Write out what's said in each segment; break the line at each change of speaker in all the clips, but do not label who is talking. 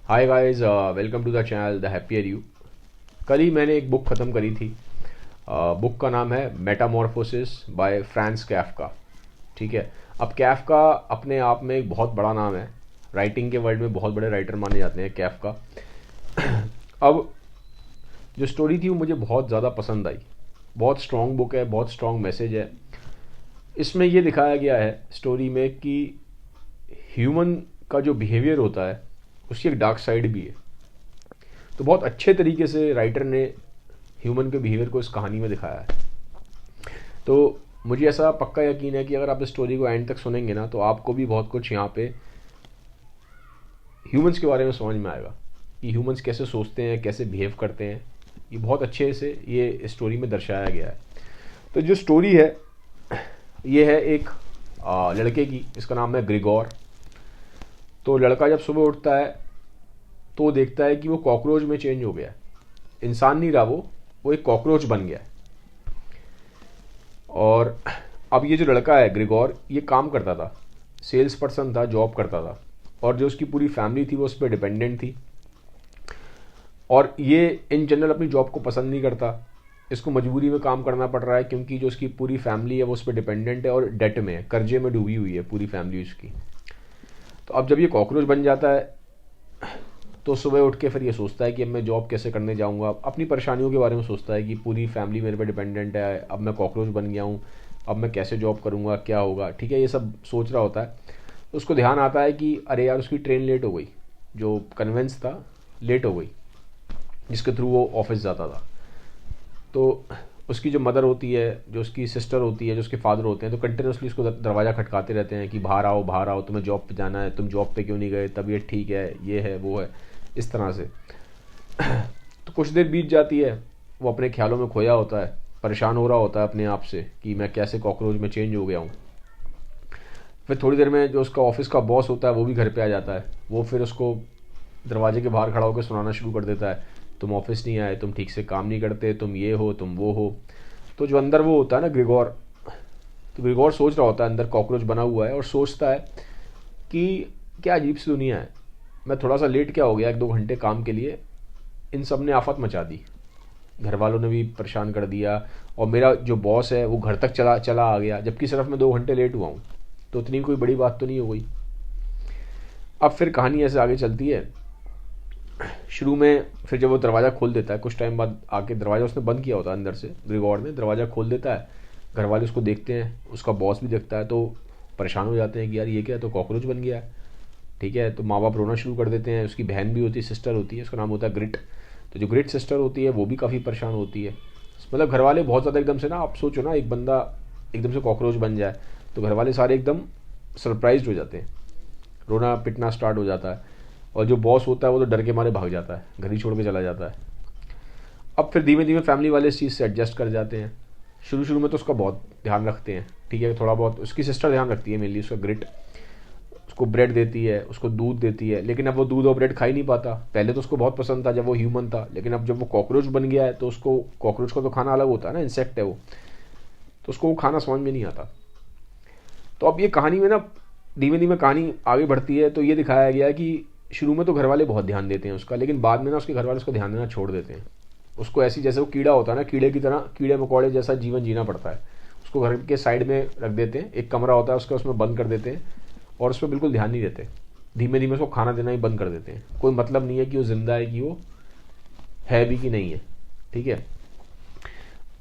Hi guys, welcome to the channel the happier you. कल ही मैंने एक बुक ख़त्म करी थी। बुक का नाम है मेटामॉर्फोसिस बाय फ्रांस कैफका। ठीक है। अब कैफका अपने आप में एक बहुत बड़ा नाम है। राइटिंग के वर्ल्ड में बहुत बड़े राइटर माने जाते हैं कैफका। अब जो स्टोरी थी वो मुझे बहुत ज़्यादा पसंद आई। बहुत स्ट्रॉन्ग बुक है, बहुत स्ट्रॉन्ग मैसेज है। इसमें ये दिखाया गया है स्टोरी में कि ह्यूमन का जो बिहेवियर होता है उसकी एक डार्क साइड भी है। तो बहुत अच्छे तरीके से राइटर ने ह्यूमन के बिहेवियर को इस कहानी में दिखाया है। तो मुझे ऐसा पक्का यकीन है कि अगर आप इस स्टोरी को एंड तक सुनेंगे ना तो आपको भी बहुत कुछ यहाँ पे ह्यूमंस के बारे में समझ में आएगा कि ह्यूमंस कैसे सोचते हैं, कैसे बिहेव करते हैं। ये बहुत अच्छे से ये स्टोरी में दर्शाया गया है। तो जो स्टोरी है ये है एक लड़के की, इसका नाम है ग्रिगोर। तो लड़का जब सुबह उठता है तो वो देखता है कि वो कॉकरोच में चेंज हो गया है। इंसान नहीं रहा, वो एक कॉकरोच बन गया है। और अब ये जो लड़का है ग्रिगोर, ये काम करता था, सेल्स पर्सन था, जॉब करता था। और जो उसकी पूरी फैमिली थी वो उस पर डिपेंडेंट थी। और ये इन जनरल अपनी जॉब को पसंद नहीं करता। इसको मजबूरी में काम करना पड़ रहा है क्योंकि जो उसकी पूरी फैमिली है वो उस पर डिपेंडेंट है और डेट में है, कर्जे में डूबी हुई है पूरी फैमिली उसकी। तो अब जब ये कॉकरोच बन जाता है तो सुबह उठ के फिर ये सोचता है कि अब मैं जॉब कैसे करने जाऊंगा। अपनी परेशानियों के बारे में सोचता है कि पूरी फैमिली मेरे पे डिपेंडेंट है, अब मैं कॉकरोच बन गया हूँ, अब मैं कैसे जॉब करूँगा, क्या होगा। ठीक है, ये सब सोच रहा होता है। तो उसको ध्यान आता है कि अरे यार, उसकी ट्रेन लेट हो गई, जो कन्वेंस था लेट हो गई जिसके थ्रू वो ऑफिस जाता था। तो उसकी जो मदर होती है, जो उसकी सिस्टर होती है, जो उसके फादर होते हैं, तो कंटिन्यूसली उसको दरवाज़ा खटकाते रहते हैं कि बाहर आओ बाहर आओ, तुम्हें जॉब पे जाना है, तुम जॉब पे क्यों नहीं गए, तबीयत ठीक है, ये है वो है, इस तरह से। तो कुछ देर बीत जाती है, वो अपने ख्यालों में खोया होता है, परेशान हो रहा होता है अपने आप से कि मैं कैसे कॉकरोच में चेंज हो गया हूँ। फिर थोड़ी देर में जो उसका ऑफिस का बॉस होता है वो भी घर पे आ जाता है। वो फिर उसको दरवाजे के बाहर खड़ा होकर सुनाना शुरू कर देता है, तुम ऑफिस नहीं आए, तुम ठीक से काम नहीं करते, तुम ये हो, तुम वो हो। तो जो अंदर वो होता है ना ग्रिगोर, तो ग्रिगोर सोच रहा होता है, अंदर कॉकरोच बना हुआ है और सोचता है कि क्या अजीब सी दुनिया है। मैं थोड़ा सा लेट क्या हो गया, 1-2 घंटे काम के लिए, इन सब ने आफत मचा दी। घर वालों ने भी परेशान कर दिया और मेरा जो बॉस है वो घर तक चला चला आ गया, जबकि सिर्फ मैं 2 घंटे लेट हुआ हूँ। तो इतनी कोई बड़ी बात तो नहीं हो गई। अब फिर कहानी ऐसे आगे चलती है। शुरू में फिर जब वो दरवाज़ा खोल देता है, कुछ टाइम बाद आके, दरवाज़ा उसने बंद किया होता है अंदर से, ग्रिगोर ने दरवाज़ा खोल देता है। घर वाले उसको देखते हैं, उसका बॉस भी देखता है, तो परेशान हो जाते हैं कि यार ये क्या, तो कॉकरोच बन गया है। ठीक है, तो माँ बाप रोना शुरू कर देते हैं। उसकी बहन भी होती है, सिस्टर होती है, उसका नाम होता है ग्रिट। तो जो ग्रिट सिस्टर होती है वो भी काफ़ी परेशान होती है। मतलब घर वाले बहुत ज़्यादा एकदम से ना, आप सोचो ना, एक बंदा एकदम से कॉकरोच बन जाए तो घर वाले सारे एकदम सरप्राइज हो जाते हैं, रोना पिटना स्टार्ट हो जाता है। और जो बॉस होता है वो तो डर के मारे भाग जाता है, घर ही छोड़ के चला जाता है। अब फिर धीमे धीमे फैमिली वाले इस चीज़ से एडजस्ट कर जाते हैं। शुरू शुरू में तो उसका बहुत ध्यान रखते हैं। ठीक है, थोड़ा बहुत उसकी सिस्टर ध्यान रखती है, मेनली उसका ग्रिट। उसको ब्रेड देती है, उसको दूध देती है, लेकिन अब वो दूध और ब्रेड खा ही नहीं पाता। पहले तो उसको बहुत पसंद था जब वो ह्यूमन था, लेकिन अब जब वो कॉकरोच बन गया है तो उसको, कॉकरोच का तो खाना अलग होता है ना, इंसेक्ट है वो, तो उसको वो खाना समझ में नहीं आता। तो अब ये कहानी में ना धीमे धीमे कहानी आगे बढ़ती है। तो ये दिखाया गया कि शुरू में तो घर वाले बहुत ध्यान देते हैं उसका, लेकिन बाद में ना उसके घर वाले उसको ध्यान देना छोड़ देते हैं। उसको ऐसी, जैसे वो कीड़ा होता है ना, कीड़े की तरह, कीड़े मकोड़े जैसा जीवन जीना पड़ता है। उसको घर के साइड में रख देते हैं, एक कमरा होता है उसका, उसमें बंद कर देते हैं और उस पर बिल्कुल ध्यान नहीं देते। धीमे धीमे उसको खाना देना ही बंद कर देते हैं। कोई मतलब नहीं है कि वो जिंदा है, कि वो है भी कि नहीं है। ठीक है।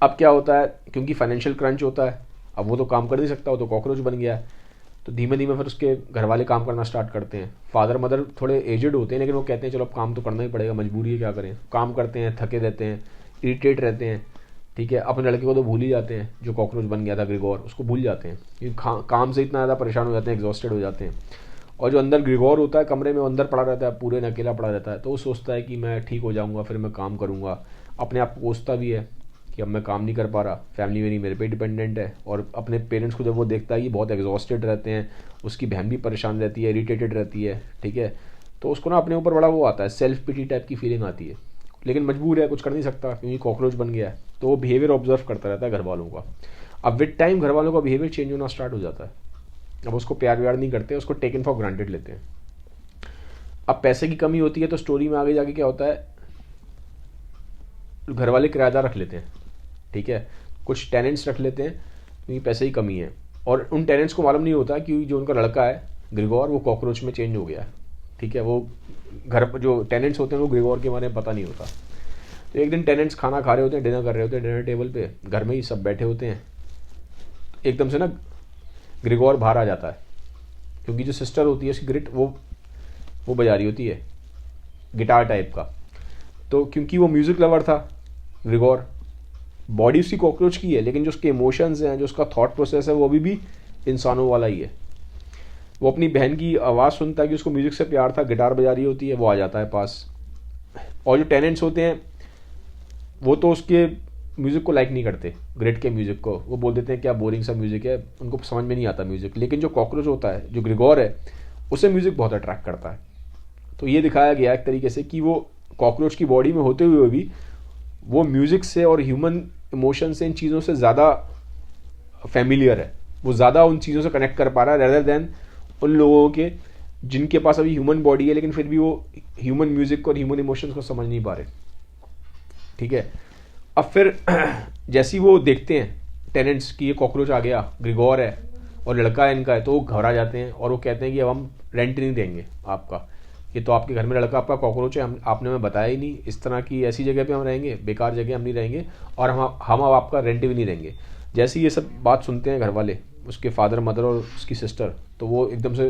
अब क्या होता है, क्योंकि फाइनेंशियल क्रंच होता है, अब वो तो काम कर नहीं सकता, वो तो कॉकरोच बन गया है। तो धीमे धीमे फिर उसके घर वाले काम करना स्टार्ट करते हैं। फादर मदर थोड़े एजेड होते हैं, लेकिन वो कहते हैं चलो अब काम तो करना ही पड़ेगा, मजबूरी है, क्या करें। काम करते हैं, थके रहते हैं, इरिटेट रहते हैं। ठीक है, अपने लड़के को तो भूल ही जाते हैं, जो कॉकरोच बन गया था ग्रिगोर, उसको भूल जाते हैं क्योंकि काम से इतना ज़्यादा परेशान हो जाते हैं, एग्जॉस्टेड हो जाते हैं। और जो अंदर ग्रिगोर होता है कमरे में, वो अंदर पड़ा रहता है, पूरे दिन अकेला पड़ा रहता है। तो वो सोचता है कि मैं ठीक हो जाऊँगा, फिर मैं काम करूँगा। अपने आप को कोसता भी है कि अब मैं काम नहीं कर पा रहा, फैमिली मेरी मेरे पे डिपेंडेंट है। और अपने पेरेंट्स को जब वो देखता है कि बहुत एग्जॉस्टेड रहते हैं, उसकी बहन भी परेशान रहती है, इरिटेटेड रहती है। ठीक है, तो उसको ना अपने ऊपर बड़ा वो आता है, सेल्फ पिटी टाइप की फीलिंग आती है। लेकिन मजबूर है, कुछ कर नहीं सकता क्योंकि कॉकरोच बन गया है। तो वो बिहेवियर ऑब्जर्व करता रहता है घर वालों का। अब विद टाइम घर वालों का बिहेवियर चेंज होना स्टार्ट हो जाता है। अब उसको प्यार व्यार नहीं करते, उसको टेकन फॉर ग्रांटेड लेते हैं। अब पैसे की कमी होती है तो स्टोरी में आगे जाके क्या होता है, घर वाले किराएदार रख लेते हैं, ठीक है, कुछ टेनेंट्स रख लेते हैं क्योंकि पैसे की कमी है, और उन टेनेंट्स को मालूम नहीं होता कि जो उनका लड़का है ग्रिगोर वो कॉकरोच में चेंज हो गया है, ठीक है। वो घर पर जो टेनेंट्स होते हैं वो ग्रिगोर के बारे में पता नहीं होता। तो एक दिन टेनेंट्स खाना खा रहे होते हैं, डिनर कर रहे होते हैं, डिनर टेबल पे घर में ही सब बैठे होते हैं, एकदम से ना ग्रिगोर बाहर आ जाता है, क्योंकि जो सिस्टर होती है उसकी ग्रिट वो बजा रही होती है गिटार टाइप का। तो क्योंकि वो म्यूज़िक लवर था ग्रिगोर, बॉडी उसकी कॉकरोच की है लेकिन जो उसके इमोशंस हैं, जो उसका थॉट प्रोसेस है वो अभी भी इंसानों वाला ही है। वो अपनी बहन की आवाज़ सुनता है कि उसको म्यूज़िक से प्यार था, गिटार बजा रही होती है, वो आ जाता है पास। और जो टेनेंट्स होते हैं वो तो उसके म्यूज़िक को लाइक नहीं करते, ग्रेट के म्यूज़िक को, वो बोल देते हैं क्या बोरिंग सा म्यूज़िक है, उनको समझ में नहीं आता म्यूज़िक। लेकिन जो कॉकरोच होता है, जो ग्रिगोर है, उसे म्यूज़िक बहुत अट्रैक्ट करता है। तो ये दिखाया गया एक तरीके से कि वो कॉकरोच की बॉडी में होते हुए भी वो म्यूज़िक से और ह्यूमन इमोशन से, इन चीज़ों से ज़्यादा फैमिलियर है, वो ज़्यादा उन चीज़ों से कनेक्ट कर पा रहा है रेदर देन उन लोगों के जिनके पास अभी ह्यूमन बॉडी है लेकिन फिर भी वो ह्यूमन म्यूज़िक और ह्यूमन इमोशंस को समझ नहीं पा रहे, ठीक है। अब फिर जैसे ही वो देखते हैं टेनेंट्स की ये कॉकरोच आ गया, ग्रिगोर है और लड़का है इनका है, तो वो घबरा जाते हैं और वो कहते हैं कि अब हम रेंट नहीं देंगे आपका, ये तो आपके घर में लड़का आपका कॉकरोच है, हम आपने हमें बताया ही नहीं, इस तरह की ऐसी जगह पे हम रहेंगे, बेकार जगह हम नहीं रहेंगे, और हम अब आपका रेंट भी नहीं देंगे। जैसे ये सब बात सुनते हैं घर वाले, उसके फादर मदर और उसकी सिस्टर, तो वो एकदम से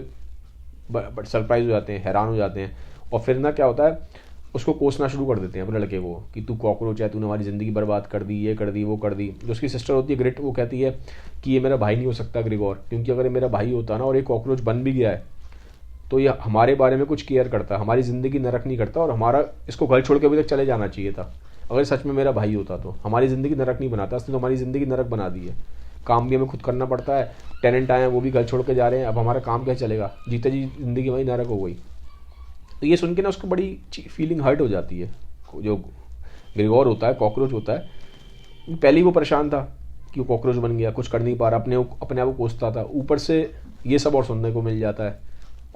सरप्राइज हो जाते हैं, हैरान हो जाते हैं, और फिर ना क्या होता है, उसको कोसना शुरू कर देते हैं अपने लड़के को कि तू कॉकरोच है, तूने हमारी ज़िंदगी बर्बाद कर दी, ये कर दी, वो कर दी। जो उसकी सिस्टर होती है ग्रिट, वो कहती है कि ये मेरा भाई नहीं हो सकता ग्रिगोर, क्योंकि अगर ये मेरा भाई होता ना और ये कॉकरोच बन भी गया है तो ये हमारे बारे में कुछ केयर करता, हमारी ज़िंदगी नरक नहीं करता, और हमारा इसको घर छोड़ के अभी तक चले जाना चाहिए था। अगर सच में मेरा भाई होता तो हमारी ज़िंदगी नरक नहीं बनाता, इसने तो हमारी ज़िंदगी नरक बना दी है। काम भी हमें खुद करना पड़ता है, टेनेंट आए हैं वो भी घर छोड़ के जा रहे हैं, अब हमारा काम कैसे चलेगा, जीते जी ज़िंदगी वही नरक हो गई। तो ये सुन के ना उसको बड़ी फीलिंग हर्ट हो जाती है। जो ग्रिगोर होता है, कॉकरोच होता है, पहले ही वो परेशान था कि वो कॉकरोच बन गया, कुछ कर नहीं पा रहा, अपने आप को कोसता था, ऊपर से ये सब और सुनने को मिल जाता है,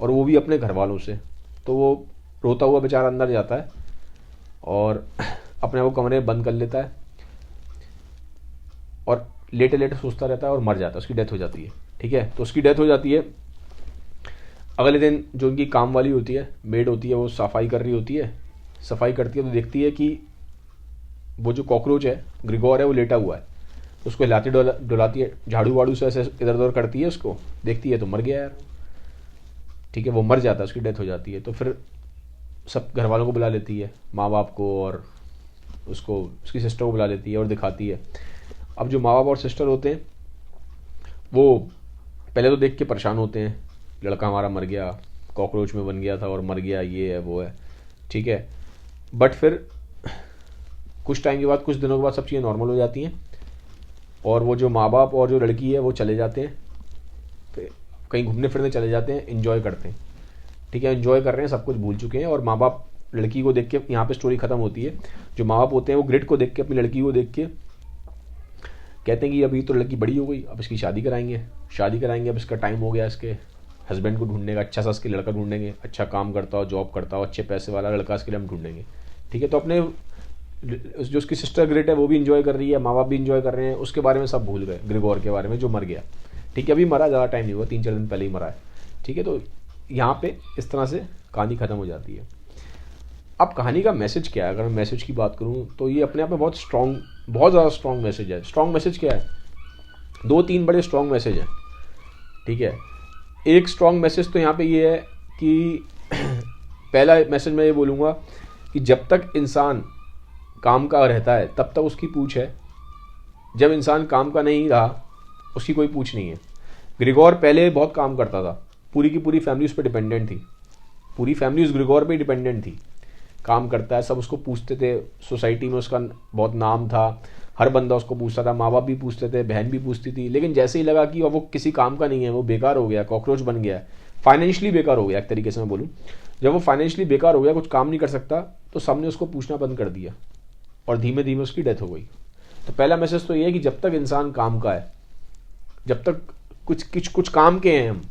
और वो भी अपने घर वालों से। तो वो रोता हुआ बेचारा अंदर जाता है और अपने वो कमरे में बंद कर लेता है और लेटे लेटे सोचता रहता है और मर जाता है, उसकी डेथ हो जाती है, ठीक है। तो उसकी डेथ हो जाती है। अगले दिन जो उनकी काम वाली होती है, मेड होती है, वो सफाई कर रही होती है, सफाई करती है तो देखती है कि वो जो कॉकरोच है ग्रिगोर है वो लेटा हुआ है। तो उसको हिलाती डुलाती है, झाड़ू वाड़ू से ऐसे इधर उधर करती है, उसको देखती है तो मर गया यार, ठीक है, वो मर जाता है, उसकी डेथ हो जाती है। तो फिर सब घर वालों को बुला लेती है, माँ बाप को और उसको उसकी सिस्टर को बुला लेती है और दिखाती है। अब जो माँ बाप और सिस्टर होते हैं वो पहले तो देख के परेशान होते हैं, लड़का हमारा मर गया, कॉकरोच में बन गया था और मर गया, ये है वो है, ठीक है। बट फिर कुछ टाइम के बाद, कुछ दिनों के बाद सब चीज़ें नॉर्मल हो जाती हैं, और वो जो माँ बाप और जो लड़की है वो चले जाते हैं, कहीं घूमने फिरने चले जाते हैं, इन्जॉय करते हैं, ठीक है, इन्जॉय कर रहे हैं, सब कुछ भूल चुके हैं। और माँ बाप लड़की को देख के, यहाँ पे स्टोरी खत्म होती है। जो माँ बाप होते हैं वो ग्रिड को देख के, अपनी लड़की को देख के कहते हैं कि अभी तो लड़की बड़ी हो गई, अब इसकी शादी कराएंगे, अब इसका टाइम हो गया इसके हस्बैंड को ढूंढने का, अच्छा सा इसके लड़का ढूंढेंगे, अच्छा काम करता हो, जॉब करता हो, अच्छे पैसे वाला लड़का इसके लिए हम ढूंढेंगे, ठीक है। तो अपने जो उसकी सिस्टर ग्रेट है वो भी इंजॉय कर रही है, माँ बाप भी इंजॉय कर रहे हैं, उसके बारे में सब भूल गए, ग्रिगोर के बारे में जो मर गया, ठीक है। अभी मरा, ज़्यादा टाइम नहीं हुआ, 3-4 दिन पहले ही मरा है, ठीक है। तो यहाँ पे इस तरह से कहानी ख़त्म हो जाती है। अब कहानी का मैसेज क्या है, अगर मैं मैसेज की बात करूँ तो ये अपने आप में बहुत स्ट्रॉन्ग, बहुत ज़्यादा स्ट्रॉन्ग मैसेज है। स्ट्रॉन्ग मैसेज क्या है, 2-3 बड़े स्ट्रॉन्ग मैसेज हैं, ठीक है। एक स्ट्रॉन्ग मैसेज तो यहाँ पे ये है कि पहला मैसेज मैं ये बोलूँगा कि जब तक इंसान काम का रहता है तब तक उसकी पूछ है, जब इंसान काम का नहीं रहा उसकी कोई पूछ नहीं है। ग्रिगोर पहले बहुत काम करता था, पूरी की पूरी फैमिली उस पर डिपेंडेंट थी, पूरी फैमिली उस ग्रिगोर पे डिपेंडेंट थी। काम करता है, सब उसको पूछते थे, सोसाइटी में उसका बहुत नाम था, हर बंदा उसको पूछता था, माँ बाप भी पूछते थे, बहन भी पूछती थी। लेकिन जैसे ही लगा कि अब वो किसी काम का नहीं है, वो बेकार हो गया, कॉकरोच बन गया, फाइनेंशियली बेकार हो गया, एक तरीके से मैं बोलूँ, जब वो फाइनेंशियली बेकार हो गया, कुछ काम नहीं कर सकता, तो सबने उसको पूछना बंद कर दिया और धीमे धीमे उसकी डेथ हो गई। तो पहला मैसेज तो ये है कि जब तक इंसान काम का है, जब तक कुछ काम के हैं हम,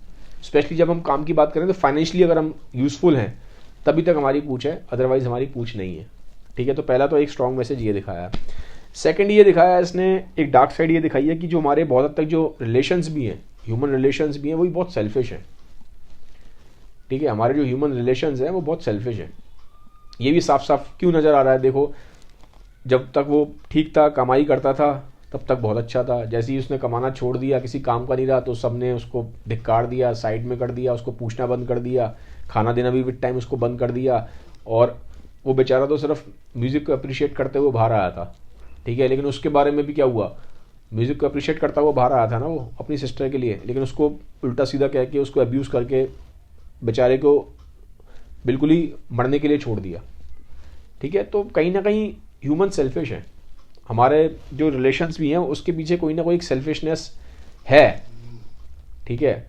स्पेशली जब हम काम की बात करें तो फाइनेंशियली अगर हम यूज़फुल हैं तभी तक हमारी पूछ है, अदरवाइज हमारी पूछ नहीं है। ठीक है, तो पहला तो एक स्ट्रॉन्ग मैसेज ये दिखाया है। सेकंड ये दिखाया है इसने, एक डार्क साइड ये दिखाई है कि जो हमारे बहुत हद तक जो रिलेशंस भी हैं, ह्यूमन रिलेशंस भी हैं, वो भी बहुत सेल्फिश हैं। ठीक है, हमारे जो ह्यूमन रिलेशंस हैं वो बहुत सेल्फिश हैं। ये भी साफ साफ क्यों नज़र आ रहा है, देखो जब तक वो ठीक था, कमाई करता था, तब तक बहुत अच्छा था। जैसे ही उसने कमाना छोड़ दिया, किसी काम का नहीं रहा, तो सबने उसको धिक्कार दिया, साइड में कर दिया, उसको पूछना बंद कर दिया, खाना देना भी विद टाइम उसको बंद कर दिया, और वो बेचारा तो सिर्फ म्यूज़िक को अप्रिशिएट करते हुए बाहर आया था। ठीक है, लेकिन उसके बारे में भी क्या हुआ, म्यूज़िक को अप्रिशिएट करता हुआ बाहर आया था ना वो अपनी सिस्टर के लिए, लेकिन उसको उल्टा सीधा कह के, उसको अब्यूज़ करके बेचारे को बिल्कुल ही मरने के लिए छोड़ दिया। ठीक है, तो कहीं ना कहीं ह्यूमन सेल्फिश है। हमारे जो रिलेशंस भी हैं उसके पीछे कोई ना कोई एक सेल्फिशनेस है। ठीक है,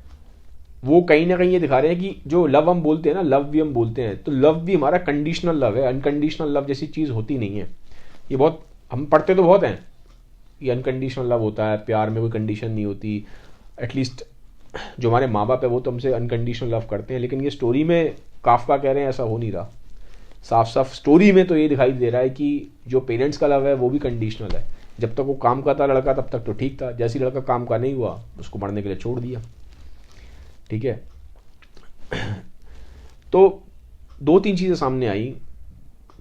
वो कहीं ना कहीं ये दिखा रहे हैं कि जो लव हम बोलते हैं ना, लव भी हम बोलते हैं, तो लव भी हमारा कंडीशनल लव है। अनकंडीशनल लव जैसी चीज़ होती नहीं है। ये बहुत हम पढ़ते तो बहुत हैं, ये अनकंडीशनल लव होता है, प्यार में कोई कंडीशन नहीं होती। एटलीस्ट जो हमारे माँ बाप है वो तो हमसे अनकंडीशनल लव करते हैं, लेकिन ये स्टोरी में काफका कह रहे हैं ऐसा हो नहीं रहा। साफ साफ स्टोरी में तो ये दिखाई दे रहा है कि जो पेरेंट्स का लव है वो भी कंडीशनल है। जब तक वो काम का था लड़का तब तक तो ठीक था, जैसे ही लड़का काम का नहीं हुआ उसको मरने के लिए छोड़ दिया। ठीक है, तो दो तीन चीज़ें सामने आई।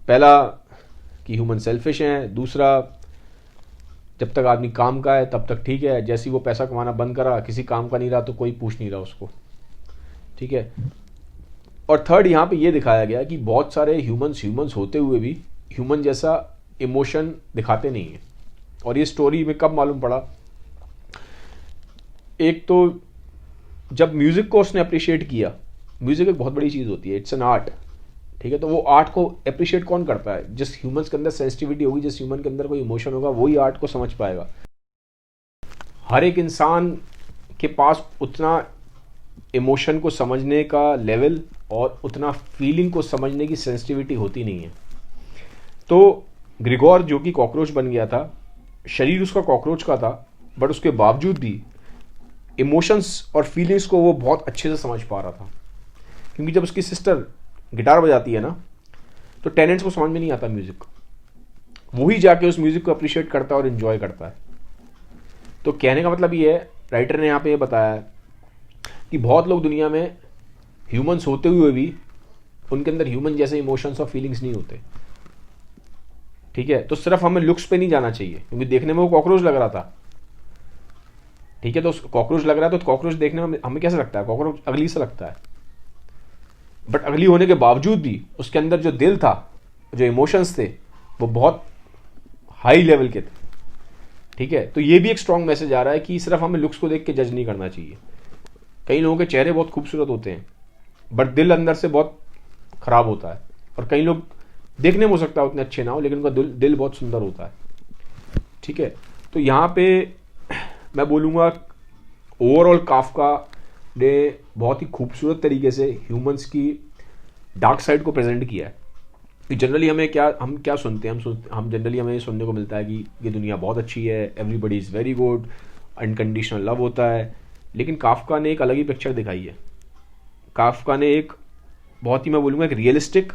पहला कि ह्यूमन सेल्फिश हैं, दूसरा जब तक आदमी काम का है तब तक ठीक है, जैसे ही वो पैसा कमाना बंद करा, किसी काम का नहीं रहा, तो कोई पूछ नहीं रहा उसको। ठीक है, और थर्ड यहाँ पे ये दिखाया गया कि बहुत सारे ह्यूमंस होते हुए भी ह्यूमन जैसा इमोशन दिखाते नहीं हैं। और ये स्टोरी में कब मालूम पड़ा, एक तो जब म्यूज़िक को उसने अप्रिशिएट किया। म्यूज़िक एक बहुत बड़ी चीज़ होती है, इट्स एन आर्ट। ठीक है, तो वो आर्ट को अप्रिशिएट कौन करता है, जिस ह्यूमंस के अंदर सेंसिटिविटी होगी, जिस ह्यूमन के अंदर कोई इमोशन होगा, वही आर्ट को समझ पाएगा। हर एक इंसान के पास उतना इमोशन को समझने का लेवल और उतना फीलिंग को समझने की सेंसिटिविटी होती नहीं है। तो ग्रिगोर जो कि कॉकरोच बन गया था, शरीर उसका कॉकरोच का था, बट उसके बावजूद भी इमोशंस और फीलिंग्स को वो बहुत अच्छे से समझ पा रहा था। क्योंकि जब उसकी सिस्टर गिटार बजाती है ना, तो टेनेंट्स को समझ में नहीं आता म्यूज़िक, वही जाके उस म्यूज़िक को अप्रिशिएट करता है और इन्जॉय करता है। तो कहने का मतलब ये है, राइटर ने यहाँ पे ये बताया है कि बहुत लोग दुनिया में ह्यूमंस होते हुए भी उनके अंदर ह्यूमन जैसे इमोशंस और फीलिंग्स नहीं होते। ठीक है, तो सिर्फ हमें लुक्स पे नहीं जाना चाहिए, क्योंकि देखने में वो कॉकरोच लग रहा था। ठीक है, तो कॉकरोच लग रहा है तो कॉकरोच देखने में हमें कैसे लगता है, कॉकरोच अगली से लगता है। बट अगली होने के बावजूद भी उसके अंदर जो दिल था, जो इमोशंस थे, वो बहुत हाई लेवल के थे। ठीक है, तो ये भी एक स्ट्रॉन्ग मैसेज आ रहा है कि सिर्फ हमें लुक्स को देख के जज नहीं करना चाहिए। कई लोगों के चेहरे बहुत खूबसूरत होते हैं, बट दिल अंदर से बहुत खराब होता है। और कई लोग देखने में हो सकता है उतने अच्छे ना हो, लेकिन उनका दिल बहुत सुंदर होता है। ठीक है, तो यहाँ पे मैं बोलूँगा ओवरऑल काफका ने बहुत ही खूबसूरत तरीके से ह्यूमंस की डार्क साइड को प्रेजेंट किया है। जनरली हम क्या सुनते हैं, हम जनरली हमें सुनने को मिलता है कि ये दुनिया बहुत अच्छी है, everybody is very good, unconditional love होता है। लेकिन काफका ने एक अलग ही पिक्चर दिखाई है। काफका ने एक बहुत ही, मैं बोलूँगा, एक रियलिस्टिक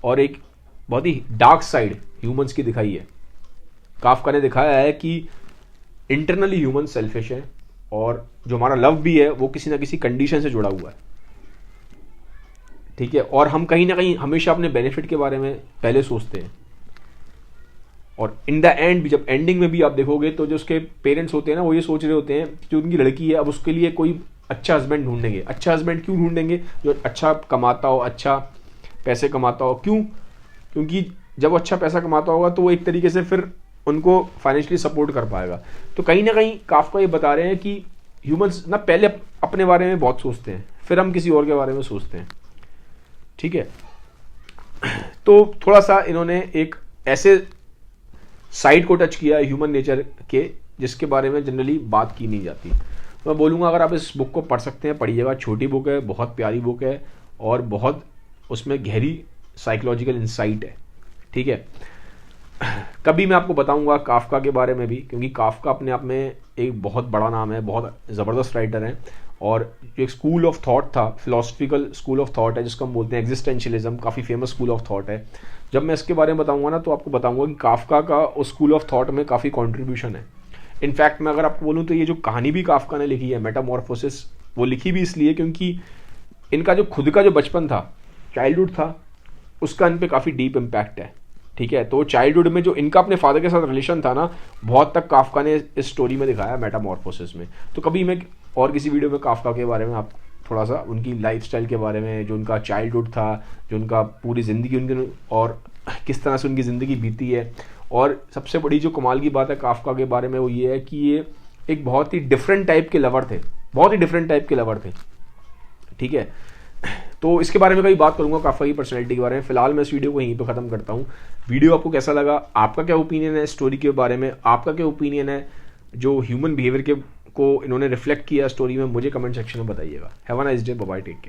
और एक बहुत ही डार्क साइड ह्यूमंस की दिखाई है। काफका ने दिखाया है कि इंटरनली ह्यूमन सेल्फिश है, और जो हमारा लव भी है वो किसी ना किसी कंडीशन से जुड़ा हुआ है। ठीक है, और हम कहीं ना कहीं हमेशा अपने बेनिफिट के बारे में पहले सोचते हैं, और इन द एंड भी, जब एंडिंग में भी आप देखोगे तो जो उसके पेरेंट्स होते हैं ना, वो ये सोच रहे होते हैं कि जो उनकी लड़की है अब उसके लिए कोई अच्छा हस्बैंड ढूंढेंगे। अच्छा हस्बैंड क्यों ढूंढेंगे, जो अच्छा कमाता हो, अच्छा पैसे कमाता हो। क्यों? क्योंकि जब वो अच्छा पैसा कमाता होगा तो वो एक तरीके से फिर उनको फाइनेंशियली सपोर्ट कर पाएगा। तो कहीं ना कहीं काफका ये बता रहे हैं कि ह्यूमंस ना पहले अपने बारे में बहुत सोचते हैं, फिर हम किसी और के बारे में सोचते हैं। ठीक है, तो थोड़ा सा इन्होंने एक ऐसे साइड को टच किया ह्यूमन नेचर के, जिसके बारे में जनरली बात की नहीं जाती। तो मैं बोलूँगा अगर आप इस बुक को पढ़ सकते हैं, पढ़िएगा। छोटी बुक है, बहुत प्यारी बुक है, और बहुत उसमें गहरी साइकोलॉजिकल इंसाइट है। ठीक है, कभी मैं आपको बताऊंगा काफका के बारे में भी, क्योंकि काफका अपने आप में एक बहुत बड़ा नाम है, बहुत ज़बरदस्त राइटर हैं, और जो एक स्कूल ऑफ थॉट था, फिलोसफिकल स्कूल ऑफ थॉट है जिसको हम बोलते हैं एग्जिस्टेंशियलिज्म, काफ़ी फेमस स्कूल ऑफ थॉट है। जब मैं इसके बारे में बताऊंगा ना तो आपको बताऊंगा कि काफका का उस स्कूल ऑफ थॉट में काफ़ी कॉन्ट्रीब्यूशन है। इनफैक्ट मैं अगर आपको बोलूँ तो ये जो कहानी भी काफका ने लिखी है, मेटामॉर्फोसिस, वो लिखी भी इसलिए क्योंकि इनका जो खुद का जो बचपन था, चाइल्डहुड था, उसका इन पे काफ़ी डीप इम्पैक्ट है। ठीक है, तो चाइल्डहुड में जो इनका अपने फादर के साथ रिलेशन था ना, बहुत तक काफका ने इस स्टोरी में दिखाया मेटामॉर्फोसिस में। तो कभी मैं और किसी वीडियो में काफका के बारे में आप थोड़ा सा उनकी लाइफस्टाइल के बारे में, जो उनका चाइल्डहुड था, जो उनका पूरी ज़िंदगी उनकी और किस तरह से उनकी ज़िंदगी बीती है। और सबसे बड़ी जो कमाल की बात है काफका के बारे में वो ये है कि ये एक बहुत ही डिफरेंट टाइप के लवर थे, बहुत ही डिफरेंट टाइप के लवर थे। ठीक है, तो इसके बारे में कभी बात करूंगा काफका की पर्सनैलिटी के बारे में। फिलहाल मैं इस वीडियो को यहीं पे ख़त्म करता हूँ। वीडियो आपको कैसा लगा, आपका क्या ओपिनियन है स्टोरी के बारे में, आपका क्या ओपिनियन है जो ह्यूमन बिहेवियर के को इन्होंने रिफ्लेक्ट किया स्टोरी में, मुझे कमेंट सेक्शन में बताइएगा। Have a nice day, bye bye, take care.